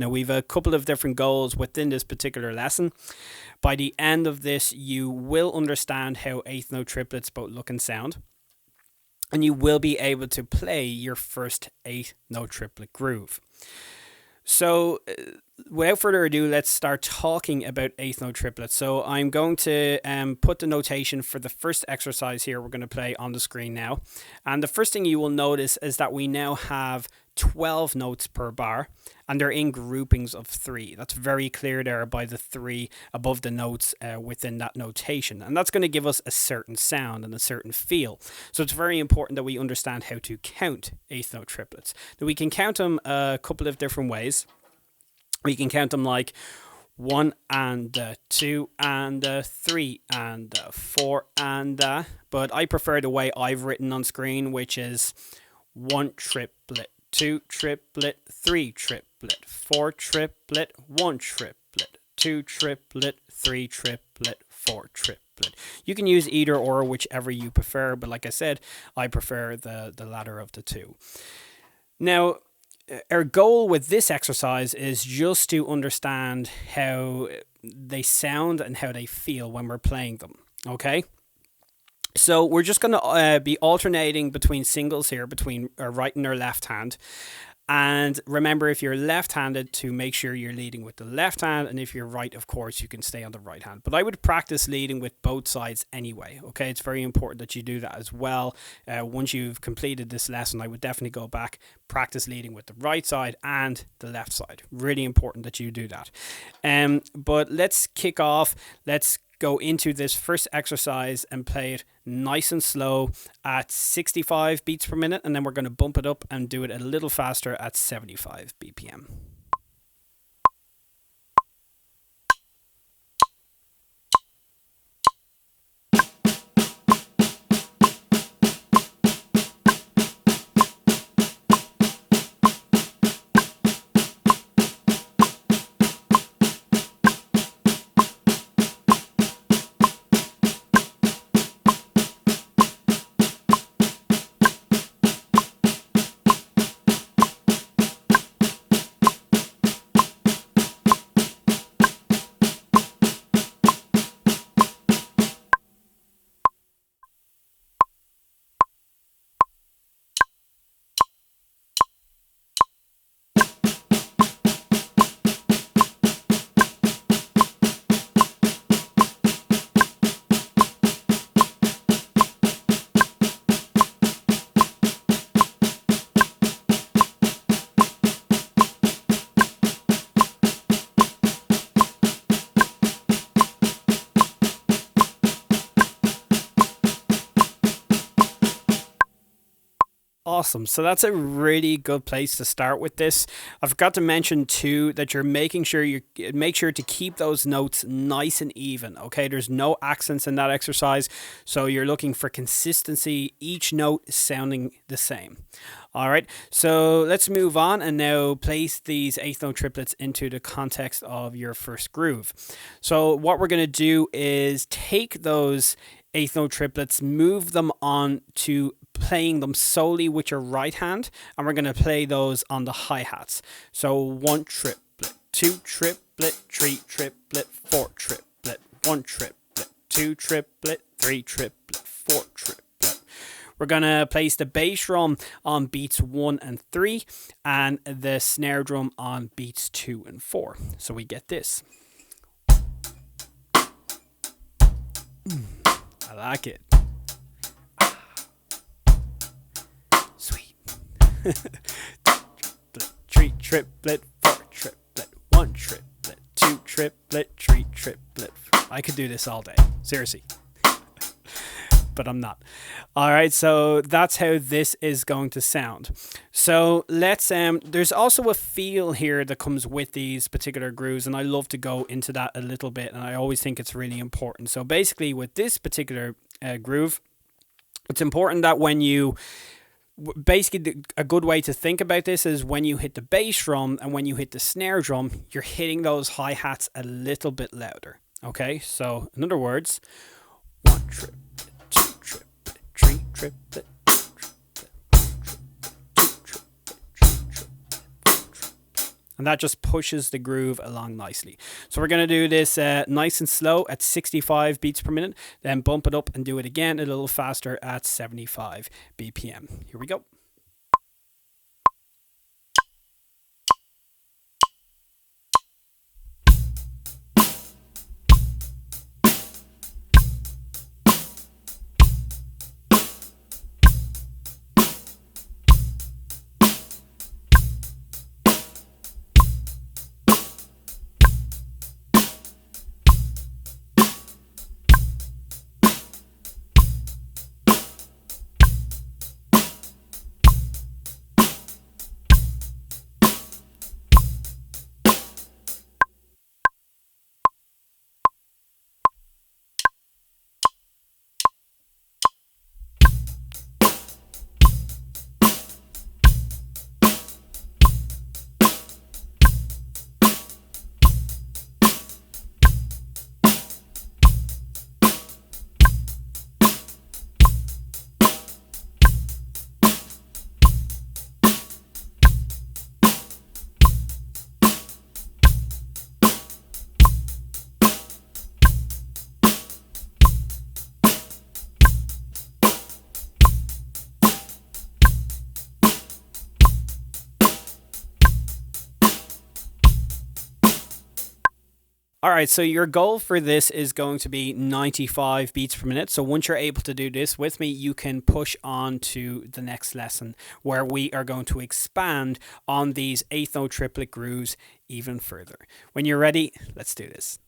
Now, we've a couple of different goals within this particular lesson. By the end of this, you will understand how eighth note triplets both look and sound, and you will be able to play your first eighth note triplet groove. So without further ado, let's start talking about eighth note triplets. So I'm going to put the notation for the first exercise here we're going to play on the screen now. And the first thing you will notice is that we now have 12 notes per bar, and they're in groupings of 3. That's very clear there by the 3 above the notes within that notation. And that's going to give us a certain sound and a certain feel. So it's very important that we understand how to count eighth note triplets. Now, we can count them a couple of different ways. We can count them like 1 and 2 and 3 and 4 and but I prefer the way I've written on screen, which is 1 triplet, 2 triplet, 3 triplet, 4 triplet, 1 triplet, 2 triplet, 3 triplet, 4 triplet. You can use either or, whichever you prefer, but like I said, I prefer the latter of the two. Now, our goal with this exercise is just to understand how they sound and how they feel when we're playing them, okay? So we're just going to be alternating between singles here, between our right and our left hand. And remember, if you're left-handed, to make sure you're leading with the left hand. And if you're right, of course, you can stay on the right hand. But I would practice leading with both sides anyway, okay? It's very important that you do that as well. Once you've completed this lesson, I would definitely go back, practice leading with the right side and the left side. Really important that you do that. But let's kick off. Let's go into this first exercise and play it nice and slow at 65 beats per minute, and then we're going to bump it up and do it a little faster at 75 BPM. Awesome. So that's a really good place to start with this. I forgot to mention too that you're making sure make sure to keep those notes nice and even. Okay, there's no accents in that exercise, so you're looking for consistency. Each note is sounding the same. All right, so let's move on and now place these eighth note triplets into the context of your first groove. So what we're going to do is take those eighth note triplets, move them on to playing them solely with your right hand, and we're going to play those on the hi-hats. So 1 triplet, 2 triplet, 3 triplet, 4 triplet, 1 triplet, 2 triplet, 3 triplet, 4 triplet. We're going to place the bass drum on beats 1 and 3 and the snare drum on beats 2 and 4. So we get this. I like it. Sweet. 3 triplet, 4 triplet, 1 triplet, 2 triplet, 3 triplet. I could do this all day. Seriously. But I'm not. All right, so that's how this is going to sound. So let's there's also a feel here that comes with these particular grooves, and I love to go into that a little bit, and I always think it's really important. So basically with this particular groove, it's important that when you basically, a good way to think about this is when you hit the bass drum and when you hit the snare drum, you're hitting those hi-hats a little bit louder. Okay, so in other words, 1 triplet, 2 triplet, 3 triplet, 4 triplet, 2 triplet, 3 triplet, 4 triplet. and that just pushes the groove along nicely. So we're going to do this nice and slow at 65 beats per minute, then bump it up and do it again a little faster at 75 BPM. Here we go. All right, so your goal for this is going to be 95 beats per minute. So once you're able to do this with me, you can push on to the next lesson where we are going to expand on these eighth note triplet grooves even further. When you're ready, let's do this.